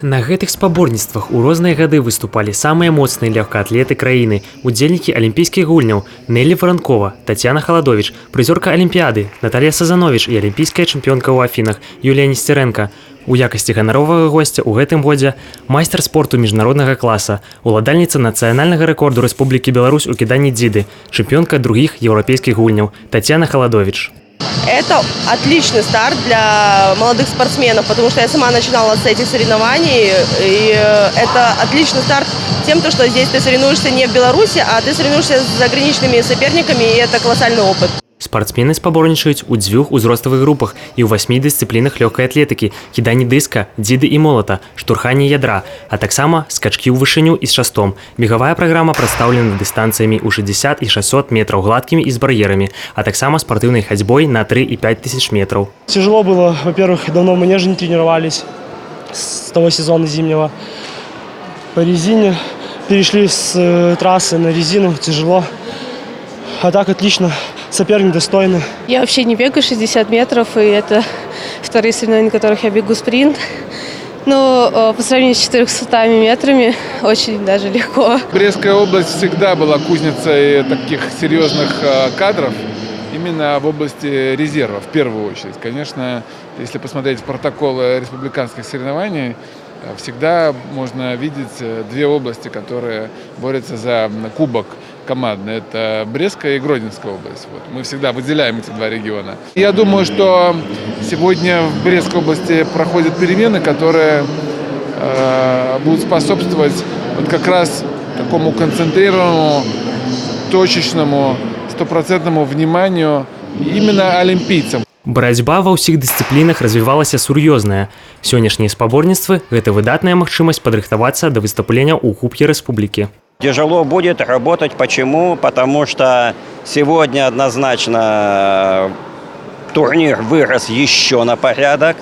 На гэтых спаборніцтвах у розныя гады выступалі самыя моцныя лёгкаатлеты краіны, удзельнікі алімпійскіх гульняў Неллі Варанкова, Тацяна Халадовіч, прызёрка Алімпіяды Наталія Сазановіч і алімпійская чэмпіёнка ў Афінах Юлія Несцярэнка. У якасці ганаровага госця ў гэтым годзе майстар спорту міжнароднага класа, уладальніца нацыянальнага рэкорду Рэспублікі Беларусь у кіданні дзіды, чэмпіёнка другіх еўрапейскіх гульняў Тацяна Халадовіч. Это отличный старт для молодых спортсменов, потому что я сама начинала с этих соревнований, и это отличный старт тем, что здесь ты соревнуешься не в Беларуси, а ты соревнуешься с заграничными соперниками, и это колоссальный опыт. Спортсмены спаборнічаюць у 2 узроставых групах і ў 8 дысцыплінах лёгкай атлетыкі, кіданні дыска, дзіды і молата, штурханне ядра, а таксама скачкі ў вышыню і з шастом. Бегавая праграма прадстаўлена дыстанцыямі ў 60 і 600 метраў гладкімі і з бар'ерамі, а таксама спартыўнай хадзьбой на 3 и 5 тысяч метров. Тяжело было, во-первых, давно в манеже не тренировались с того сезона зимнего. По резине перешли с трассы на резину, тяжело. А так отлично. Соперник достойный. Я вообще не бегаю 60 метров, и это вторые соревнования, на которых я бегу спринт. Но по сравнению с 400 метрами очень даже легко. Брестская область всегда была кузницей таких серьезных кадров, именно в области резерва, в первую очередь. Конечно, если посмотреть протоколы республиканских соревнований, всегда можно видеть 2 области, которые борются за кубок командный. Это Брестская и Гродненская область. Вот. Мы всегда выделяем эти 2 региона. Я думаю, что сегодня в Брестской области проходят перемены, которые будут способствовать вот как раз такому концентрированному, точечному, стопроцентному вниманию именно олимпийцам. Барацьба ва ўсіх дысцыплінах развівалася сур'ёзная. Сённяшнія спаборніцтвы – гэта выдатная магчымасць падрыхтавацца да выступлення ў Кубке Рэспублікі. Тяжело будет работать. Почему? Потому что сегодня однозначно турнир вырос еще на порядок.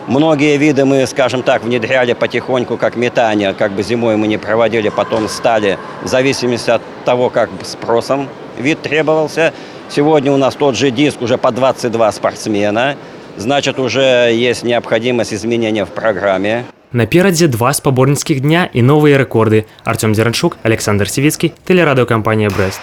Многие виды мы, скажем так, внедряли потихоньку, как метание, как бы зимой мы не проводили, потом стали, в зависимости от того, как спросом вид требовался. Сегодня у нас тот же диск уже по 22 спортсмена, значит, уже есть необходимость изменения в программе. Наперадзе 2 спаборніцкіх дня і новыя рэкорды. Артём Дзеранчук, Александр Сівіцкі, тэлерадыёкампанія «Брест».